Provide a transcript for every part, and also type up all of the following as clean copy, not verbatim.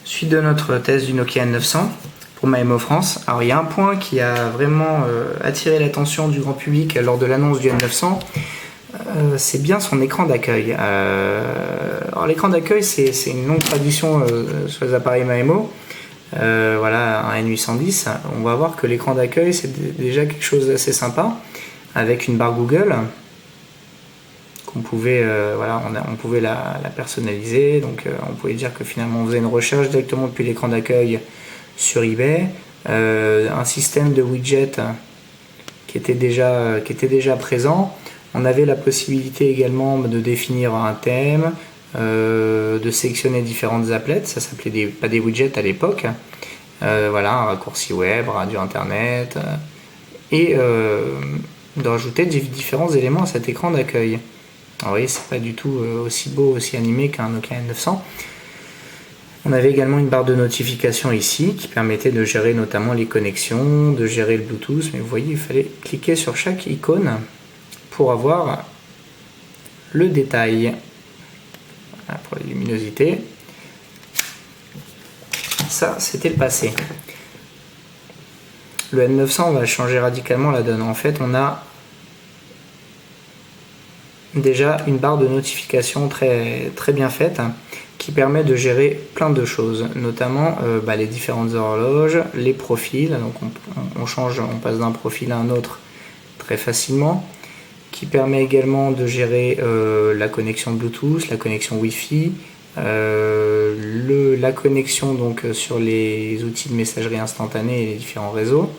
Suite de notre test du Nokia N900 pour MaMo France. Alors il y a un point qui a vraiment attiré l'attention du grand public lors de l'annonce du N900, c'est bien son écran d'accueil. Alors l'écran d'accueil c'est une longue tradition sur les appareils MaMo. Voilà, un N810. On va voir que l'écran d'accueil c'est déjà quelque chose d'assez sympa avec une barre Google. On pouvait, on pouvait la personnaliser, donc on pouvait dire que finalement on faisait une recherche directement depuis l'écran d'accueil sur eBay, un système de widget qui était déjà présent. On avait la possibilité également de définir un thème, de sélectionner différentes applets, ça s'appelait pas des widgets à l'époque, voilà, un raccourci web, radio internet, et de rajouter différents éléments à cet écran d'accueil. Alors, vous voyez, c'est pas du tout aussi beau, aussi animé qu'un Nokia N900. On avait également une barre de notification ici qui permettait de gérer notamment les connexions, de gérer le Bluetooth. Mais vous voyez, il fallait cliquer sur chaque icône pour avoir le détail. Voilà, pour la luminosité. Ça, c'était le passé. Le N900 va changer radicalement la donne. En fait, on a déjà une barre de notification très bien faite qui permet de gérer plein de choses, notamment les différentes horloges, les profils, donc on passe d'un profil à un autre très facilement, qui permet également de gérer la connexion Bluetooth, la connexion Wi-Fi, la connexion donc sur les outils de messagerie instantanée et les différents réseaux,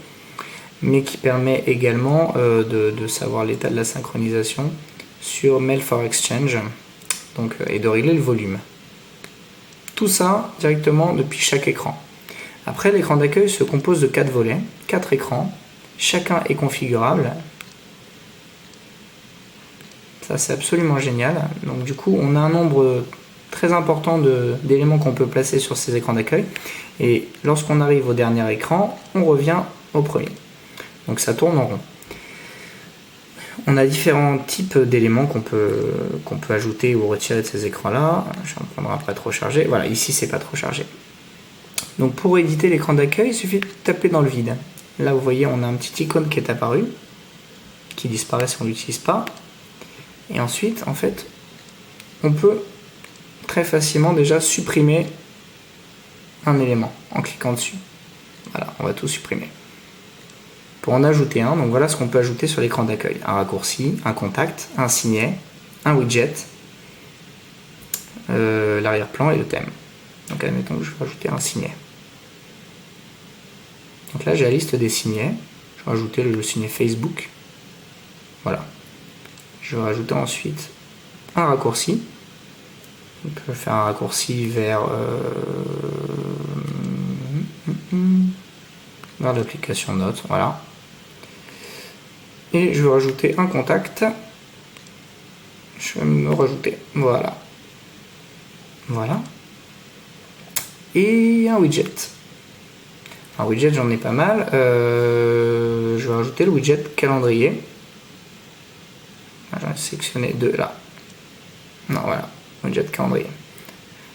mais qui permet également de savoir l'état de la synchronisation sur Mail for Exchange, donc, et de régler le volume. Tout ça directement depuis chaque écran. Après, l'écran d'accueil se compose de 4 volets, 4 écrans, chacun est configurable. Ça c'est absolument génial. Donc du coup on a un nombre très important d'éléments qu'on peut placer sur ces écrans d'accueil, et lorsqu'on arrive au dernier écran, on revient au premier. Donc ça tourne en rond. On a différents types d'éléments qu'on peut ajouter ou retirer de ces écrans-là. Je vais en prendre un pas trop chargé. Voilà, ici c'est pas trop chargé. Donc pour éditer l'écran d'accueil, il suffit de taper dans le vide. Là vous voyez, on a un petit icône qui est apparu, qui disparaît si on ne l'utilise pas. Et ensuite, en fait, on peut très facilement déjà supprimer un élément en cliquant dessus. Voilà, on va tout supprimer. Pour en ajouter un, donc voilà ce qu'on peut ajouter sur l'écran d'accueil. Un raccourci, un contact, un signet, un widget, l'arrière-plan et le thème. Donc admettons que je vais rajouter un signet. Donc là j'ai la liste des signets. Je vais rajouter le signet Facebook. Voilà. Je vais rajouter ensuite un raccourci. On peut faire un raccourci vers l'application Notes. Voilà. Et je vais rajouter un contact. Je vais me rajouter. Voilà. Voilà. Et un widget. Un widget, j'en ai pas mal. Je vais rajouter le widget calendrier. J'en ai sélectionné deux là. Non, voilà. Widget calendrier.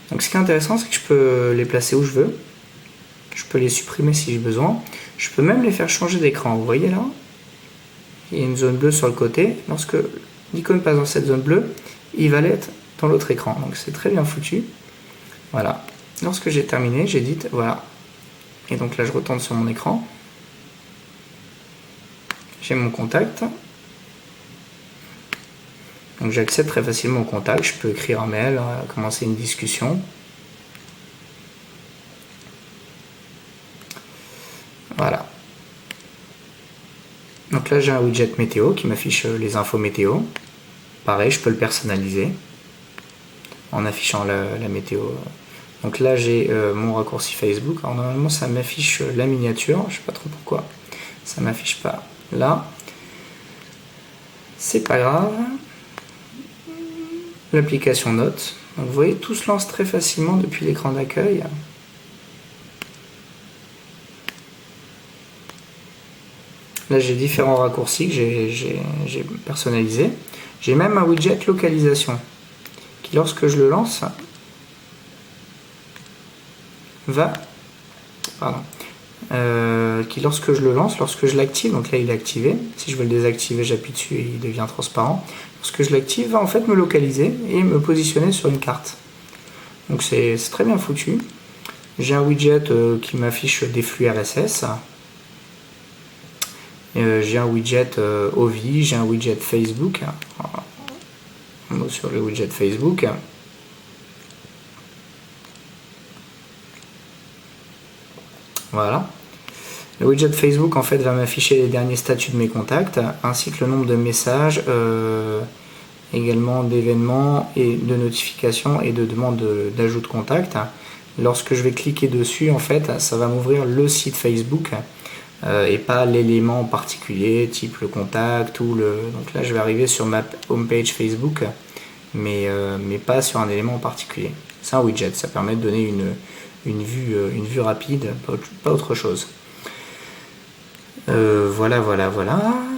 Donc ce qui est intéressant, c'est que je peux les placer où je veux. Je peux les supprimer si j'ai besoin. Je peux même les faire changer d'écran. Vous voyez là, il y a une zone bleue sur le côté. Lorsque l'icône passe dans cette zone bleue, il va l'être dans l'autre écran. Donc c'est très bien foutu. Voilà. Lorsque j'ai terminé, j'édite. Voilà. Et donc là, je retourne sur mon écran. J'ai mon contact. Donc j'accède très facilement au contact. Je peux écrire un mail, commencer une discussion. Voilà. Donc là j'ai un widget météo qui m'affiche les infos météo. Pareil, je peux le personnaliser en affichant la météo. Donc là j'ai mon raccourci Facebook. Alors normalement ça m'affiche la miniature, je sais pas trop pourquoi ça m'affiche pas là. C'est pas grave. L'application Notes. Donc vous voyez, tout se lance très facilement depuis l'écran d'accueil. Là j'ai différents raccourcis que j'ai personnalisés. J'ai même un widget localisation qui, lorsque je le lance, va, qui lorsque je le lance, lorsque je l'active, donc là il est activé, si je veux le désactiver j'appuie dessus et il devient transparent, lorsque je l'active va en fait me localiser et me positionner sur une carte. Donc c'est très bien foutu. J'ai un widget qui m'affiche des flux RSS. J'ai un widget Ovi, j'ai un widget Facebook. Un mot sur le widget Facebook. Voilà. Le widget Facebook en fait va m'afficher les derniers statuts de mes contacts, ainsi que le nombre de messages, également d'événements et de notifications et de demandes d'ajout de contact. Lorsque je vais cliquer dessus, en fait, ça va m'ouvrir le site Facebook et pas l'élément en particulier, type le contact ou le. Donc là, je vais arriver sur ma homepage Facebook, mais pas sur un élément en particulier. C'est un widget, ça permet de donner une vue rapide, pas autre chose. Voilà.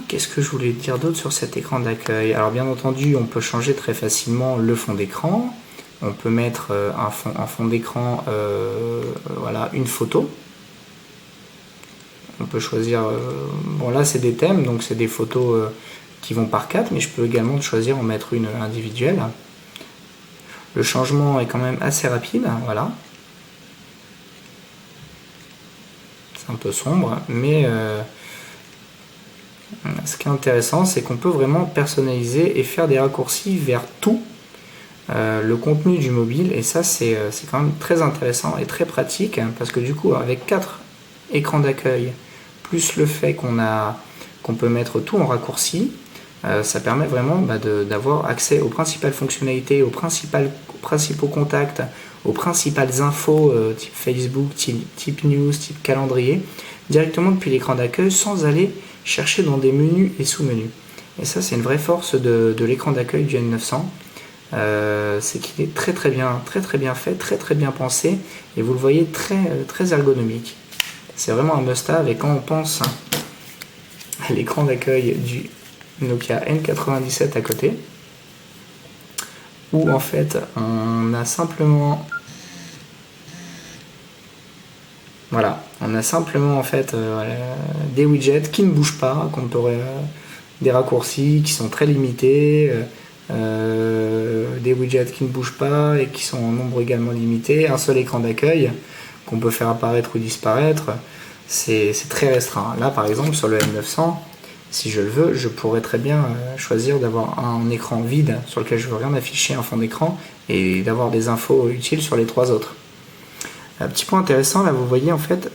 Qu'est-ce que je voulais dire d'autre sur cet écran d'accueil? Alors bien entendu, on peut changer très facilement le fond d'écran. On peut mettre un fond d'écran, voilà, une photo. On peut choisir, bon là c'est des thèmes, donc c'est des photos qui vont par 4, mais je peux également choisir en mettre une individuelle. Le changement est quand même assez rapide, voilà. C'est un peu sombre, mais ce qui est intéressant, c'est qu'on peut vraiment personnaliser et faire des raccourcis vers tout le contenu du mobile, et ça c'est quand même très intéressant et très pratique, parce que du coup avec 4 écrans d'accueil, plus le fait qu'on peut mettre tout en raccourci, ça permet vraiment d'avoir accès aux principales fonctionnalités, aux principaux contacts, aux principales infos type Facebook, type news, type calendrier, directement depuis l'écran d'accueil sans aller chercher dans des menus et sous-menus. Et ça c'est une vraie force de l'écran d'accueil du N900. C'est qu'il est très bien fait, très bien pensé, et vous le voyez très ergonomique. C'est vraiment un must-have, et quand on pense à l'écran d'accueil du Nokia N97 à côté, où en fait on a simplement en fait des widgets qui ne bougent pas, des raccourcis qui sont très limités, des widgets qui ne bougent pas et qui sont en nombre également limité, un seul écran d'accueil qu'on peut faire apparaître ou disparaître, c'est très restreint. Là par exemple sur le M900, si je le veux, je pourrais très bien choisir d'avoir un écran vide sur lequel je ne veux rien afficher, un fond d'écran, et d'avoir des infos utiles sur les 3 autres. Un petit point intéressant, là vous voyez en fait,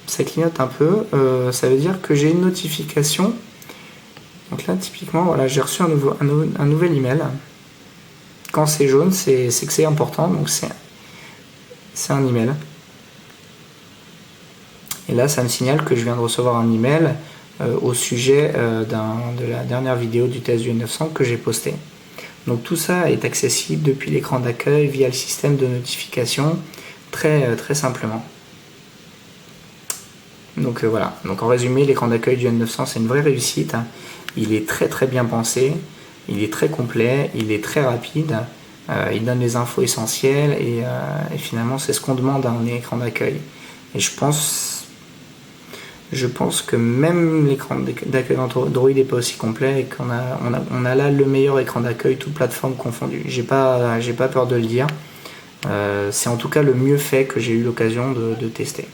ça clignote un peu, ça veut dire que j'ai une notification. Donc là typiquement, voilà, j'ai reçu un nouvel email. Quand c'est jaune, c'est que c'est important, donc c'est un email. Et là ça me signale que je viens de recevoir un email au sujet de la dernière vidéo du test du N900 que j'ai posté. Donc tout ça est accessible depuis l'écran d'accueil via le système de notification, très simplement. Donc voilà, donc en résumé, l'écran d'accueil du N900 c'est une vraie réussite. Il est très bien pensé, il est très complet, il est très rapide, il donne les infos essentielles, et finalement c'est ce qu'on demande à un écran d'accueil. Et je pense que même l'écran d'accueil d'Android n'est pas aussi complet, et qu'on a là le meilleur écran d'accueil, toutes plateformes confondues. J'ai pas peur de le dire. C'est en tout cas le mieux fait que j'ai eu l'occasion de tester.